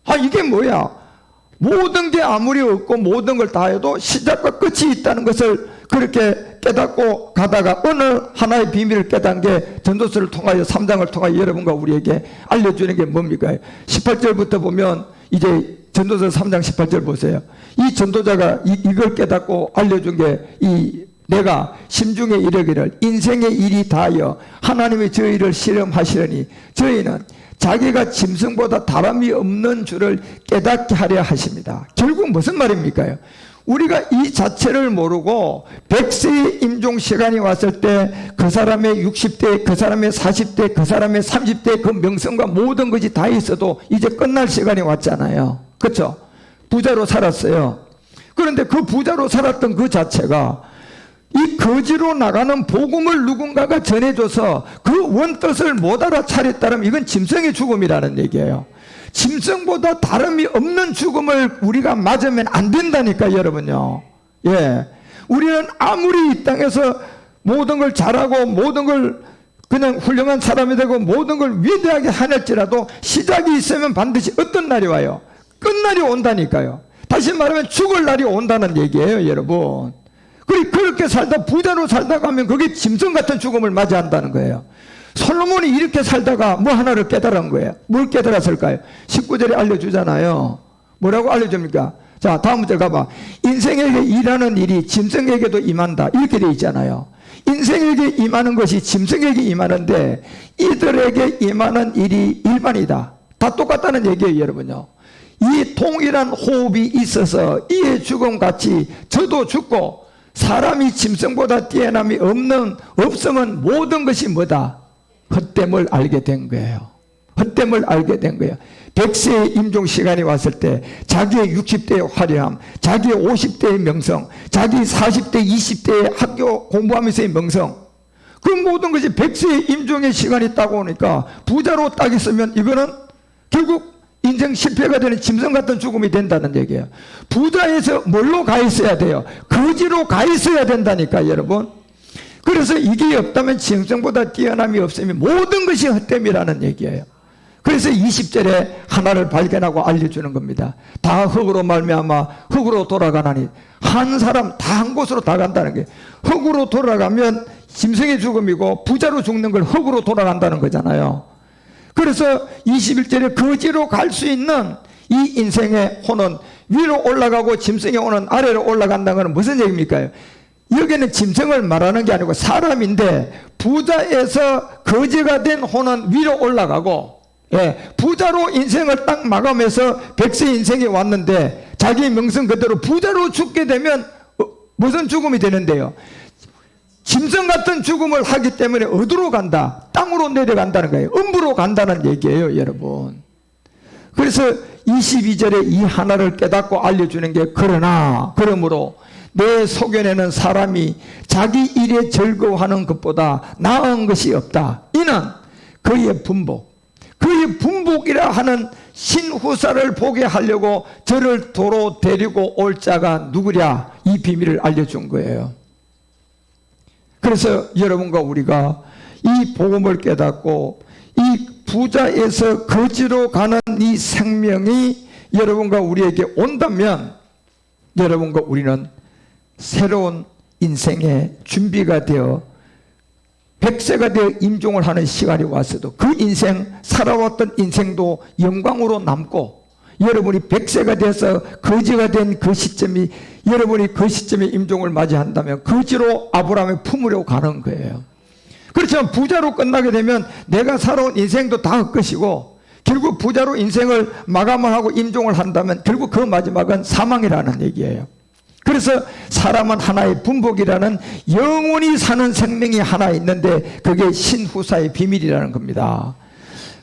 아 이게 뭐야? 모든 게 아무리 없고 모든 걸 다 해도 시작과 끝이 있다는 것을 그렇게 깨닫고 가다가 어느 하나의 비밀을 깨닫는 게 전도서를 통하여 3장을 통하여 여러분과 우리에게 알려주는 게 뭡니까? 18절부터 보면 이제 전도서 3장 18절 보세요. 이 전도자가 이걸 깨닫고 알려준 게 내가 심중에 이르기를 인생의 일이 다하여 하나님의 저희를 실험하시려니 저희는 자기가 짐승보다 다름이 없는 줄을 깨닫게 하려 하십니다. 결국 무슨 말입니까? 우리가 이 자체를 모르고 100세의 임종 시간이 왔을 때 그 사람의 60대, 그 사람의 40대, 그 사람의 30대 그 명성과 모든 것이 다 있어도 이제 끝날 시간이 왔잖아요. 그렇죠? 부자로 살았어요. 그런데 그 부자로 살았던 그 자체가 이 거지로 나가는 복음을 누군가가 전해줘서 그 원뜻을 못 알아차렸다면 이건 짐승의 죽음이라는 얘기예요. 짐승보다 다름이 없는 죽음을 우리가 맞으면 안 된다니까 여러분요. 예, 우리는 아무리 이 땅에서 모든 걸 잘하고 모든 걸 그냥 훌륭한 사람이 되고 모든 걸 위대하게 하낼지라도 시작이 있으면 반드시 어떤 날이 와요? 끝날이 온다니까요. 다시 말하면 죽을 날이 온다는 얘기예요 여러분. 그렇게 살다 부자로 살다 가면 그게 짐승 같은 죽음을 맞이한다는 거예요. 솔로몬이 이렇게 살다가 뭐 하나를 깨달은 거예요. 뭘 깨달았을까요? 19절에 알려주잖아요. 뭐라고 알려줍니까? 자 다음 문제 가봐. 인생에게 일하는 일이 짐승에게도 임한다 이렇게 되어 있잖아요. 인생에게 임하는 것이 짐승에게 임하는데 이들에게 임하는 일이 일반이다. 다 똑같다는 얘기예요 여러분요. 이 동일한 호흡이 있어서 이의 죽음같이 저도 죽고 사람이 짐승보다 뛰어남이 없으면 모든 것이 뭐다? 헛됨을 알게 된 거예요. 헛됨을 알게 된 거예요. 100세의 임종 시간이 왔을 때 자기의 60대의 화려함, 자기의 50대의 명성, 자기 40대, 20대의 학교 공부하면서의 명성, 그 모든 것이 100세의 임종의 시간이 딱 오니까 부자로 딱 있으면 이거는 결국 인생 실패가 되는 짐승 같은 죽음이 된다는 얘기예요. 부자에서 뭘로 가 있어야 돼요? 거지로 가 있어야 된다니까 여러분. 그래서 이게 없다면 짐승보다 뛰어남이 없으면 모든 것이 헛됨이라는 얘기예요. 그래서 20절에 하나를 발견하고 알려주는 겁니다. 다 흙으로 말미암아 흙으로 돌아가나니, 한 사람 다 한 곳으로 다 간다는 게, 흙으로 돌아가면 짐승의 죽음이고 부자로 죽는 걸 흙으로 돌아간다는 거잖아요. 그래서 21절에 거지로 갈 수 있는 이 인생의 혼은 위로 올라가고 짐승의 혼은 아래로 올라간다는 건 무슨 얘기입니까? 여기는 짐승을 말하는 게 아니고 사람인데, 부자에서 거지가 된 혼은 위로 올라가고, 부자로 인생을 딱 마감해서 백세 인생이 왔는데 자기 명성 그대로 부자로 죽게 되면 무슨 죽음이 되는데요? 짐승 같은 죽음을 하기 때문에 어디로 간다? 땅으로 내려간다는 거예요. 음부로 간다는 얘기예요, 여러분. 그래서 22절에 이 하나를 깨닫고 알려주는 게, 그러므로 내 소견에는 사람이 자기 일에 즐거워하는 것보다 나은 것이 없다. 이는 그의 분복이라 하는 신후사를 보게 하려고 저를 도로 데리고 올 자가 누구랴, 이 비밀을 알려준 거예요. 그래서 여러분과 우리가 이 복음을 깨닫고 이 부자에서 거지로 가는 이 생명이 여러분과 우리에게 온다면, 여러분과 우리는 새로운 인생의 준비가 되어 백세가 되어 임종을 하는 시간이 왔어도 그 인생, 살아왔던 인생도 영광으로 남고, 여러분이 백세가 돼서 거지가 된 그 시점이, 여러분이 그 시점에 임종을 맞이한다면 거지로 아브라함의 품으로 가는 거예요. 그렇지만 부자로 끝나게 되면 내가 살아온 인생도 다 헛것이고, 결국 부자로 인생을 마감을 하고 임종을 한다면 결국 그 마지막은 사망이라는 얘기예요. 그래서 사람은 하나의 분복이라는 영원히 사는 생명이 하나 있는데, 그게 신후사의 비밀이라는 겁니다.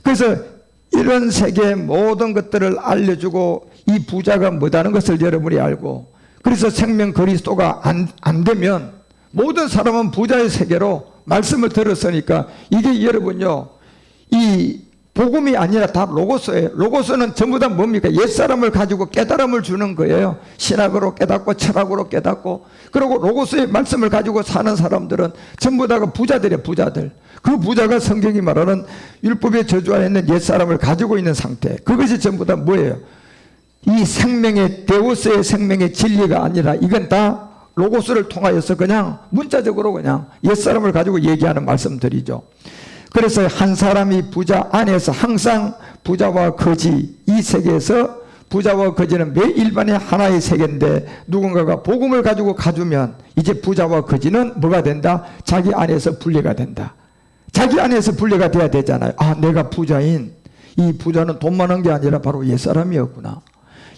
그래서 이런 세계의 모든 것들을 알려주고 이 부자가 뭐다는 것을 여러분이 알고, 그래서 생명 그리스도가 안 되면 모든 사람은 부자의 세계로 말씀을 들었으니까, 이게 여러분요, 이 복음이 아니라 다 로고스예요. 로고스는 전부 다 뭡니까? 옛사람을 가지고 깨달음을 주는 거예요. 신학으로 깨닫고 철학으로 깨닫고, 그리고 로고스의 말씀을 가지고 사는 사람들은 전부 다가 부자들이에요. 부자들. 그 부자가 성경이 말하는 율법의 저주 안에 있는 옛사람을 가지고 있는 상태, 그것이 전부 다 뭐예요? 이 생명의 데우스의 생명의 진리가 아니라 이건 다 로고스를 통하여서 그냥 문자적으로 그냥 옛사람을 가지고 얘기하는 말씀들이죠. 그래서 한 사람이 부자 안에서 항상 부자와 거지, 이 세계에서 부자와 거지는 매 일반의 하나의 세계인데, 누군가가 복음을 가지고 가주면 이제 부자와 거지는 뭐가 된다? 자기 안에서 분리가 된다. 자기 안에서 분리가 돼야 되잖아요. 아, 내가 부자인, 이 부자는 돈 많은 게 아니라 바로 옛사람이었구나.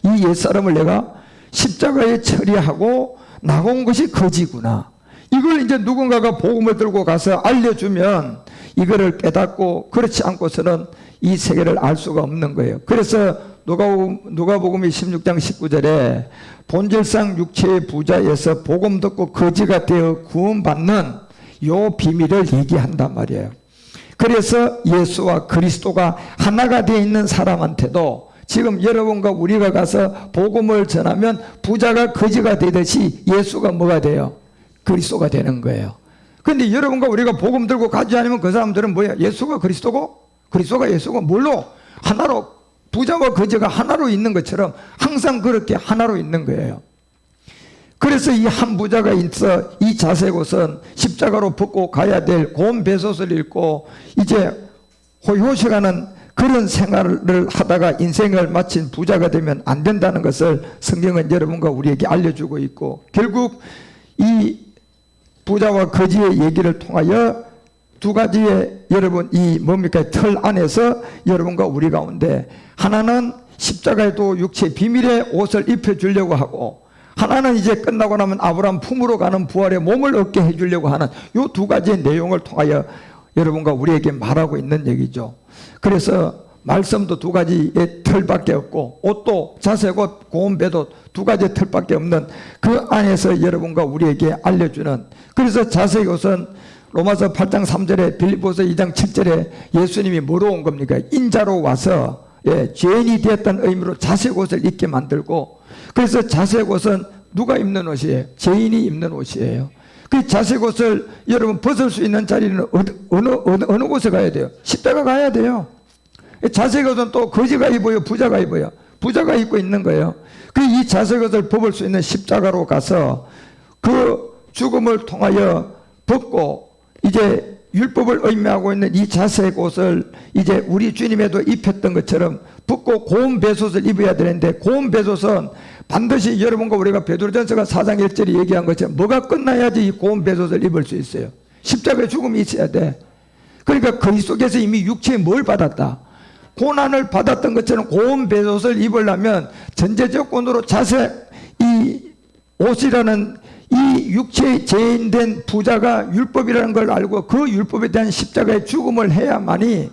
이 옛사람을 내가 십자가에 처리하고 나온 것이 거지구나. 이걸 이제 누군가가 복음을 들고 가서 알려주면 이거를 깨닫고, 그렇지 않고서는 이 세계를 알 수가 없는 거예요. 그래서 누가복음 16장 19절에 본질상 육체의 부자에서 복음 듣고 거지가 되어 구원받는 요 비밀을 얘기한단 말이에요. 그래서 예수와 그리스도가 하나가 되어 있는 사람한테도 지금 여러분과 우리가 가서 복음을 전하면 부자가 거지가 되듯이 예수가 뭐가 돼요? 그리스도가 되는 거예요. 그런데 여러분과 우리가 복음 들고 가지 않으면 그 사람들은 뭐야? 예수가 그리스도고 그리스도가 예수고 뭘로? 하나로, 부자와 거지가 하나로 있는 것처럼 항상 그렇게 하나로 있는 거예요. 그래서 이 한 부자가 있어 이 자색옷은 십자가로 벗고 가야 될 고운 배솥을 입고 이제 호요시가는 그런 생활을 하다가 인생을 마친 부자가 되면 안 된다는 것을 성경은 여러분과 우리에게 알려주고 있고, 결국 이 부자와 거지의 얘기를 통하여 두 가지의 여러분 이 뭡니까? 틀 안에서 여러분과 우리 가운데 하나는 십자가에도 육체의 비밀의 옷을 입혀주려고 하고, 하나는 이제 끝나고 나면 아브라함 품으로 가는 부활의 몸을 얻게 해주려고 하는 이 두 가지의 내용을 통하여 여러분과 우리에게 말하고 있는 얘기죠. 그래서 말씀도 두 가지의 틀밖에 없고, 옷도 자색옷, 고운 배도 두 가지의 틀밖에 없는 그 안에서 여러분과 우리에게 알려주는, 그래서 자색옷은 로마서 8장 3절에 빌립보서 2장 7절에 예수님이 뭐로 온 겁니까? 인자로 와서 죄인이 되었다는 의미로 자색옷을 입게 만들고, 그래서 자색옷은 누가 입는 옷이에요? 죄인이 입는 옷이에요. 그 자색옷을 여러분 벗을 수 있는 자리는 어느 곳에 가야 돼요? 십자가 가야 돼요. 자색옷은 또 거지가 입어요, 부자가 입어요? 부자가 입고 있는 거예요. 그 이 자색옷을 벗을 수 있는 십자가로 가서 그 죽음을 통하여 벗고 이제 율법을 의미하고 있는 이 자색옷을 이제 우리 주님에도 입혔던 것처럼 벗고 고운 배솥을 입어야 되는데, 고운 배솥은 반드시 여러분과 우리가 베드로전서가 4장 1절에 얘기한 것처럼 뭐가 끝나야지 이 고운 배솥을 입을 수 있어요. 십자가의 죽음이 있어야 돼. 그러니까 그리스도께서 이미 육체에 뭘 받았다? 고난을 받았던 것처럼 고운 배솥을 입으려면 전제조건으로 자색 이 옷이라는 이 육체의 죄인된 부자가 율법이라는 걸 알고 그 율법에 대한 십자가의 죽음을 해야만이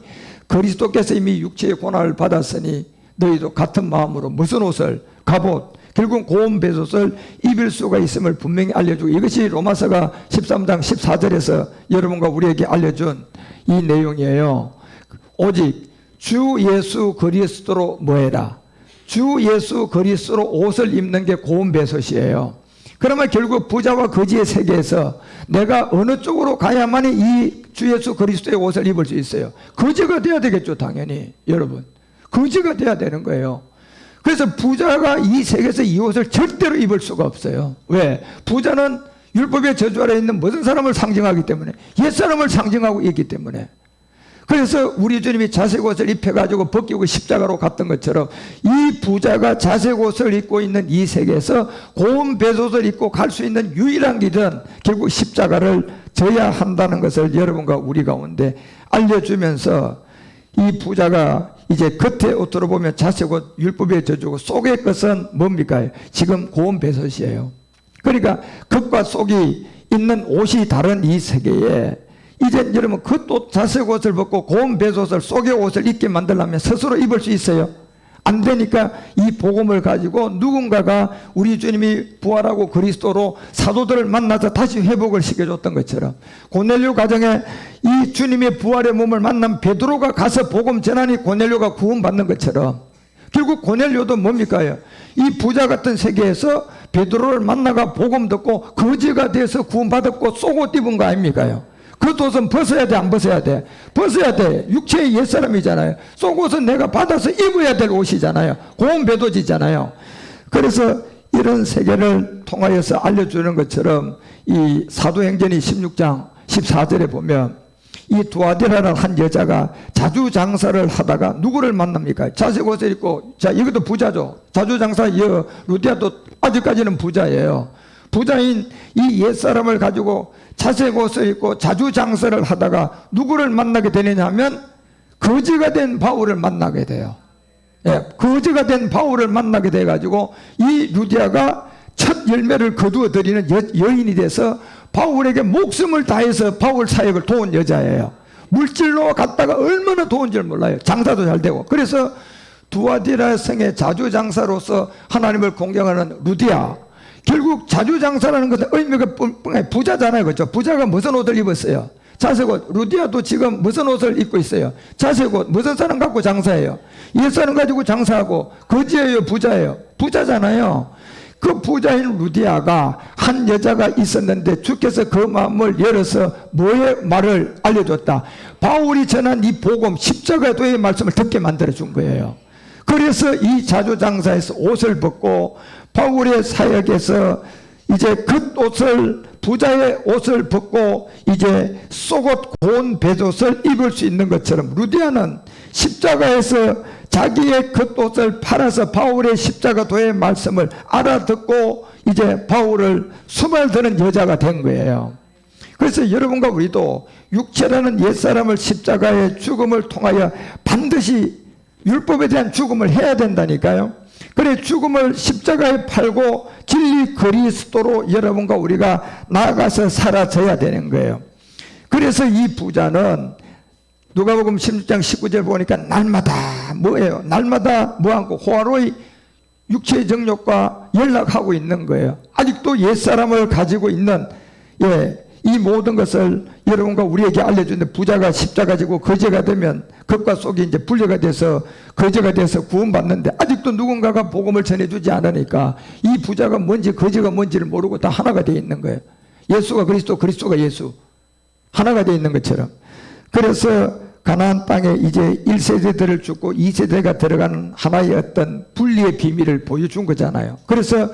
그리스도께서 이미 육체의 고난을 받았으니 너희도 같은 마음으로 무슨 옷을, 갑옷, 결국 고운 배솥을 입을 수가 있음을 분명히 알려주고, 이것이 로마서가 13장 14절에서 여러분과 우리에게 알려준 이 내용이에요. 오직 주 예수 그리스도로 뭐해라? 주 예수 그리스도로 옷을 입는 게 고운 배솥이에요. 그러면 결국 부자와 거지의 세계에서 내가 어느 쪽으로 가야만이 이 주 예수 그리스도의 옷을 입을 수 있어요? 거지가 돼야 되겠죠, 당연히. 여러분, 거지가 돼야 되는 거예요. 그래서 부자가 이 세계에서 이 옷을 절대로 입을 수가 없어요. 왜? 부자는 율법의 저주 아래 있는 모든 사람을 상징하기 때문에, 옛사람을 상징하고 있기 때문에. 그래서 우리 주님이 자색옷을 입혀가지고 벗기고 십자가로 갔던 것처럼 이 부자가 자색옷을 입고 있는 이 세계에서 고운 배솥을 입고 갈 수 있는 유일한 길은 결국 십자가를 져야 한다는 것을 여러분과 우리 가운데 알려주면서, 이 부자가 이제 겉에 옷으로 보면 자색옷 율법의 저주고 속의 것은 뭡니까? 지금 고운 배솥이에요. 그러니까 겉과 속이 있는 옷이 다른 이 세계에 이제 여러분 그 또 자색옷을 벗고 고운 배솥을 속의 옷을 입게 만들려면 스스로 입을 수 있어요? 안 되니까 이 복음을 가지고 누군가가 우리 주님이 부활하고 그리스도로 사도들을 만나서 다시 회복을 시켜줬던 것처럼, 고넬료 가정에 이 주님의 부활의 몸을 만난 베드로가 가서 복음 전하니 고넬료가 구원받는 것처럼, 결국 고넬료도 뭡니까? 이 부자 같은 세계에서 베드로를 만나가 복음 듣고 거지가 돼서 구원받았고 속옷 입은 거 아닙니까? 그 옷은 벗어야 돼, 안 벗어야 돼? 벗어야 돼. 육체의 옛사람이잖아요. 속옷은 내가 받아서 입어야 될 옷이잖아요. 고운 배도지잖아요. 그래서 이런 세계를 통하여서 알려주는 것처럼 이 사도행전이 16장 14절에 보면 이 두아디라는 한 여자가 자주 장사를 하다가 누구를 만납니까? 자색옷을 입고, 자, 이것도 부자죠. 자주 장사 루디아도 아직까지는 부자예요. 부자인 이 옛사람을 가지고 자색옷을 입고 자주 장사를 하다가 누구를 만나게 되느냐 하면 거지가 된 바울을 만나게 돼요. 예, 거지가 된 바울을 만나게 돼가지고 이 루디아가 첫 열매를 거두어 드리는 여인이 돼서 바울에게 목숨을 다해서 바울 사역을 도운 여자예요. 물질로 갔다가 얼마나 도운 줄 몰라요. 장사도 잘 되고. 그래서 두아디라 성의 자주 장사로서 하나님을 공경하는 루디아, 결국 자주장사라는 것은 의미가 부자잖아요. 그렇죠? 부자가 무슨 옷을 입었어요? 자색옷. 루디아도 지금 무슨 옷을 입고 있어요? 자색옷. 무슨 사람 갖고 장사해요? 옛사람 가지고 장사하고, 거지예요, 부자예요? 부자잖아요. 그 부자인 루디아가 한 여자가 있었는데 주께서 그 마음을 열어서 뭐의 말을 알려줬다? 바울이 전한 이 복음, 십자가도의 말씀을 듣게 만들어준 거예요. 그래서 이 자주장사에서 옷을 벗고 바울의 사역에서 이제 겉옷을, 부자의 옷을 벗고 이제 속옷 고운 배옷을 입을 수 있는 것처럼 루디아는 십자가에서 자기의 겉옷을 팔아서 바울의 십자가도의 말씀을 알아듣고 이제 바울을 수발드는 여자가 된 거예요. 그래서 여러분과 우리도 육체라는 옛사람을 십자가의 죽음을 통하여 반드시 율법에 대한 죽음을 해야 된다니까요. 그래, 죽음을 십자가에 팔고 진리 그리스도로 여러분과 우리가 나아가서 사라져야 되는 거예요. 그래서 이 부자는 누가복음 16장 19절 보니까 날마다 뭐예요? 날마다 뭐하고 호화로이 육체의 정욕과 연락하고 있는 거예요. 아직도 옛사람을 가지고 있는, 이 모든 것을 여러분과 우리에게 알려주는데, 부자가 십자가 지고 거지가 되면 겉과 속이 이제 분리가 돼서 거지가 돼서 구원받는데 아직도 누군가가 복음을 전해주지 않으니까 이 부자가 뭔지 거지가 뭔지를 모르고 다 하나가 되어 있는 거예요. 예수가 그리스도, 그리스도가 예수, 하나가 되어 있는 것처럼. 그래서 가나안 땅에 이제 1세대들을 죽고 2세대가 들어가는 하나의 어떤 분리의 비밀을 보여준 거잖아요. 그래서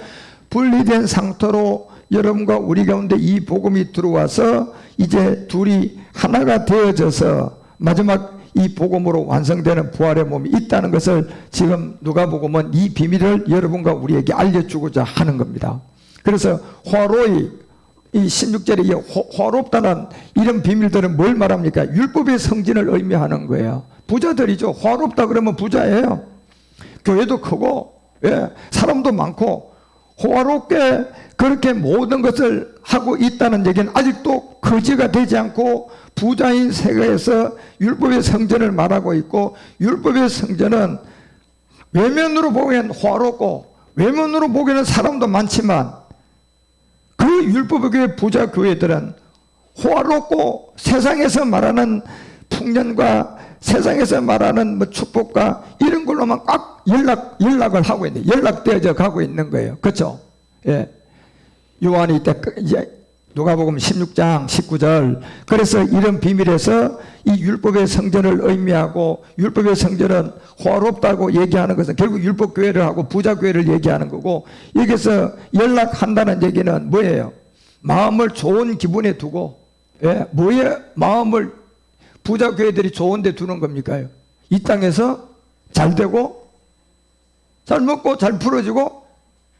분리된 상태로 여러분과 우리 가운데 이 복음이 들어와서 이제 둘이 하나가 되어져서 마지막 이 복음으로 완성되는 부활의 몸이 있다는 것을 지금 누가복음은 이 비밀을 여러분과 우리에게 알려주고자 하는 겁니다. 그래서 화로의 이 16절에 이 화롭다는 이런 비밀들은 뭘 말합니까? 율법의 성진을 의미하는 거예요. 부자들이죠. 화롭다 그러면 부자예요. 교회도 크고 사람도 많고 호화롭게 그렇게 모든 것을 하고 있다는 얘기는 아직도 거지가 되지 않고 부자인 세계에서 율법의 성전을 말하고 있고, 율법의 성전은 외면으로 보기엔 화롭고 외면으로 보기에는 사람도 많지만 그 율법의 교회 부자 교회들은 호화롭고 세상에서 말하는 풍년과 세상에서 말하는 뭐 축복과 이런 걸로만 꽉 연락을 하고 있는, 연락되어져 가고 있는 거예요. 그렇죠? 예. 요한이 이때 이제 누가복음 16장 19절, 그래서 이런 비밀에서 이 율법의 성전을 의미하고, 율법의 성전은 화롭다고 얘기하는 것은 결국 율법교회를 하고 부자교회를 얘기하는 거고, 여기서 연락한다는 얘기는 뭐예요? 마음을 좋은 기분에 두고, 뭐에 마음을 부자교회들이 좋은 데 두는 겁니까? 이 땅에서 잘 되고 잘 먹고 잘 풀어지고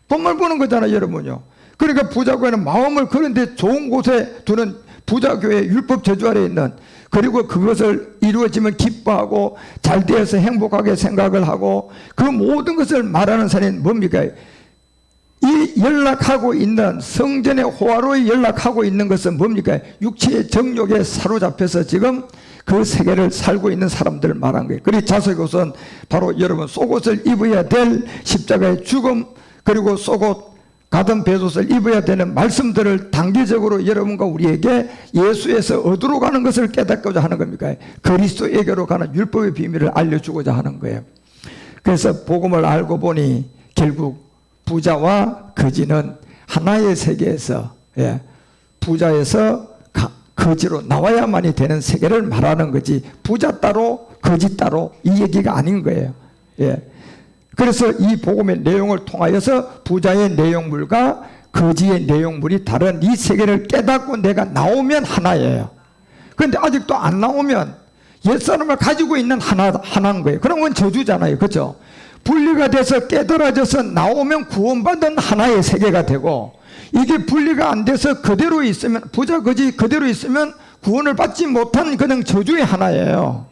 돈만 버는 거잖아요, 여러분요. 그러니까 부자교회는 마음을 그런 데 좋은 곳에 두는 부자교회 율법 저주 아래 있는, 그리고 그것을 이루어지면 기뻐하고 잘 되어서 행복하게 생각을 하고 그 모든 것을 말하는 사람이 뭡니까? 이 연락하고 있는 성전의 호화로에 연락하고 있는 것은 뭡니까? 육체의 정욕에 사로잡혀서 지금 그 세계를 살고 있는 사람들을 말한 거예요. 그리고 자석옷은 바로 여러분 속옷을 입어야 될 십자가의 죽음, 그리고 속옷 가든 배옷을 입어야 되는 말씀들을 단계적으로 여러분과 우리에게 예수에서 어디로 가는 것을 깨닫고자 하는 겁니까? 그리스도에게로 가는 율법의 비밀을 알려주고자 하는 거예요. 그래서 복음을 알고 보니 결국 부자와 거지는 하나의 세계에서, 부자에서 거지로 나와야만이 되는 세계를 말하는 거지, 부자 따로 거지 따로 이 얘기가 아닌 거예요. 그래서 이 복음의 내용을 통하여서 부자의 내용물과 거지의 내용물이 다른 이 세계를 깨닫고 내가 나오면 하나예요. 그런데 아직도 안 나오면 옛사람을 가지고 있는 하나인 거예요. 그러면 저주잖아요. 그렇죠? 분리가 돼서 깨달아져서 나오면 구원받은 하나의 세계가 되고, 이게 분리가 안 돼서 그대로 있으면, 부자 거지 그대로 있으면 구원을 받지 못한 그냥 저주의 하나예요.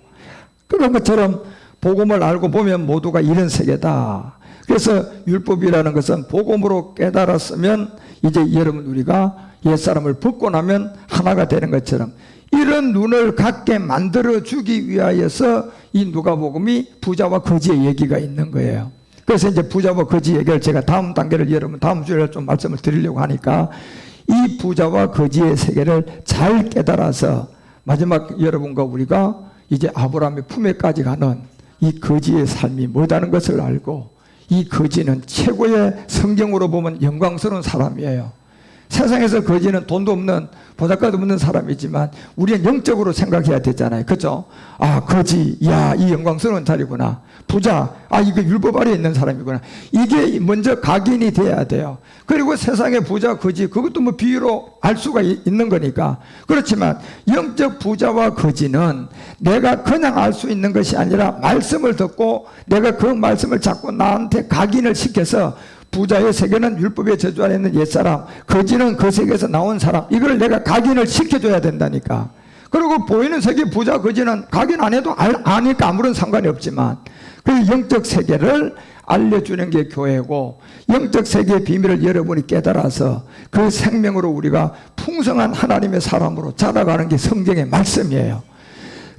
그런 것처럼 복음을 알고 보면 모두가 이런 세계다. 그래서 율법이라는 것은 복음으로 깨달았으면 이제 여러분 우리가 옛사람을 벗고 나면 하나가 되는 것처럼 이런 눈을 갖게 만들어주기 위하여서 이 누가복음이 부자와 거지의 얘기가 있는 거예요. 그래서 이제 부자와 거지 얘기를 제가 다음 단계를 여러분 다음 주에 좀 말씀을 드리려고 하니까, 이 부자와 거지의 세계를 잘 깨달아서 마지막 여러분과 우리가 이제 아브라함의 품에까지 가는 이 거지의 삶이 뭐다는 것을 알고, 이 거지는 최고의 성경으로 보면 영광스러운 사람이에요. 세상에서 거지는 돈도 없는 보잘것도 없는 사람이지만 우리는 영적으로 생각해야 되잖아요. 그렇죠? 아, 거지, 야, 이 영광스러운 자리구나. 부자, 아, 이거 율법 아래에 있는 사람이구나. 이게 먼저 각인이 돼야 돼요. 그리고 세상의 부자, 거지, 그것도 뭐 비유로 알 수가 있는 거니까. 그렇지만 영적 부자와 거지는 내가 그냥 알 수 있는 것이 아니라 말씀을 듣고 내가 그 말씀을 자꾸 나한테 각인을 시켜서, 부자의 세계는 율법의 저주 아래 있는 옛사람, 거지는 그 세계에서 나온 사람, 이걸 내가 각인을 시켜줘야 된다니까. 그리고 보이는 세계 부자 거지는 각인 안 해도 아니까 아무런 상관이 없지만, 그 영적 세계를 알려주는 게 교회고, 영적 세계의 비밀을 여러분이 깨달아서 그 생명으로 우리가 풍성한 하나님의 사람으로 자라가는 게 성경의 말씀이에요.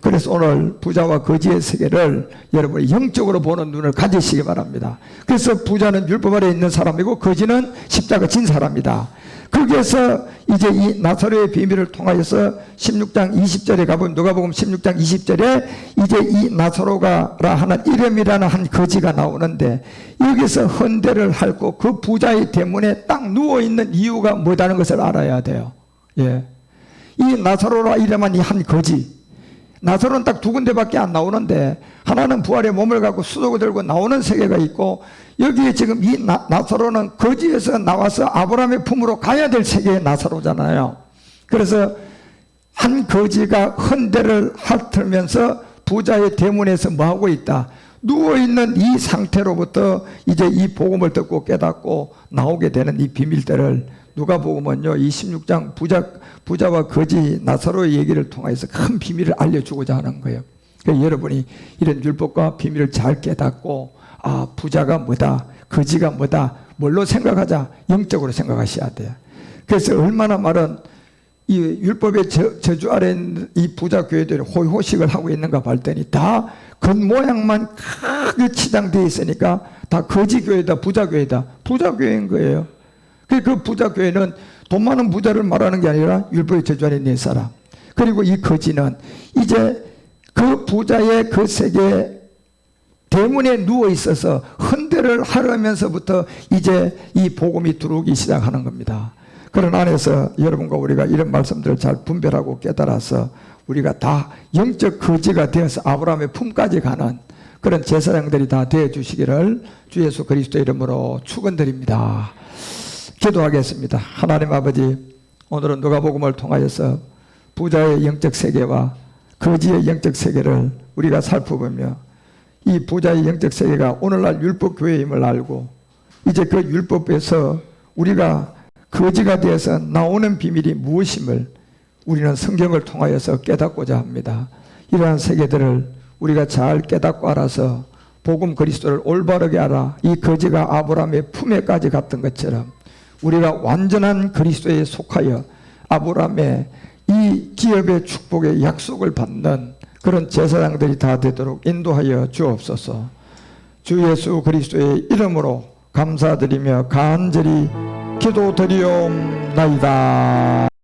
그래서 오늘 부자와 거지의 세계를 여러분이 영적으로 보는 눈을 가지시기 바랍니다. 그래서 부자는 율법 아래 있는 사람이고 거지는 십자가 진 사람이다. 거기에서 이제 이 나사로의 비밀을 통하여서 16장 20절에 가보면, 누가복음 16장 20절에 이제 이 나사로가 하는 이름이라는 한 거지가 나오는데, 여기서 헌대를 핥고 그 부자의 대문에 딱 누워있는 이유가 뭐다는 것을 알아야 돼요. 이 나사로라 이름한 이 한 거지, 나사로는 딱 두 군데밖에 안 나오는데, 하나는 부활의 몸을 갖고 수족을 들고 나오는 세계가 있고, 여기에 지금 이 나사로는 거지에서 나와서 아브라함의 품으로 가야 될 세계의 나사로잖아요. 그래서 한 거지가 헌대를 핥으면서 부자의 대문에서 뭐하고 있다? 누워있는 이 상태로부터 이제 이 복음을 듣고 깨닫고 나오게 되는 이 비밀들을 누가복음은요, 이 16장 부자와 거지 나사로의 얘기를 통해서 큰 비밀을 알려주고자 하는 거예요. 그러니까 여러분이 이런 율법과 비밀을 잘 깨닫고, 아, 부자가 뭐다, 거지가 뭐다, 뭘로 생각하자, 영적으로 생각하셔야 돼요. 그래서 얼마나 많은 이 율법의 저주 아래 있는 이 부자 교회들이 호의호식을 하고 있는가 봤더니 다 겉모양만 크게 치장되어 있으니까 다 거지 교회다, 부자 교회다, 부자 교회인 거예요. 그 부자 교회는 돈 많은 부자를 말하는 게 아니라 율법의 저주 아래 있는 사람, 그리고 이 거지는 이제 그 부자의 그 세계 대문에 누워 있어서 헌대를 하려면서부터 이제 이 복음이 들어오기 시작하는 겁니다. 그런 안에서 여러분과 우리가 이런 말씀들을 잘 분별하고 깨달아서 우리가 다 영적 거지가 되어서 아브라함의 품까지 가는 그런 제사장들이 다 되어 주시기를 주 예수 그리스도 이름으로 축원드립니다. 기도하겠습니다. 하나님 아버지, 오늘은 누가복음을 통하여서 부자의 영적 세계와 거지의 영적 세계를 우리가 살펴보며, 이 부자의 영적 세계가 오늘날 율법 교회임을 알고, 이제 그 율법에서 우리가 거지가 되어서 나오는 비밀이 무엇임을 우리는 성경을 통하여서 깨닫고자 합니다. 이러한 세계들을 우리가 잘 깨닫고 알아서 복음 그리스도를 올바르게 알아 이 거지가 아브라함의 품에까지 갔던 것처럼 우리가 완전한 그리스도에 속하여 아브라함의 이 기업의 축복의 약속을 받는 그런 제사장들이 다 되도록 인도하여 주옵소서. 주 예수 그리스도의 이름으로 감사드리며 간절히 기도드리옵나이다.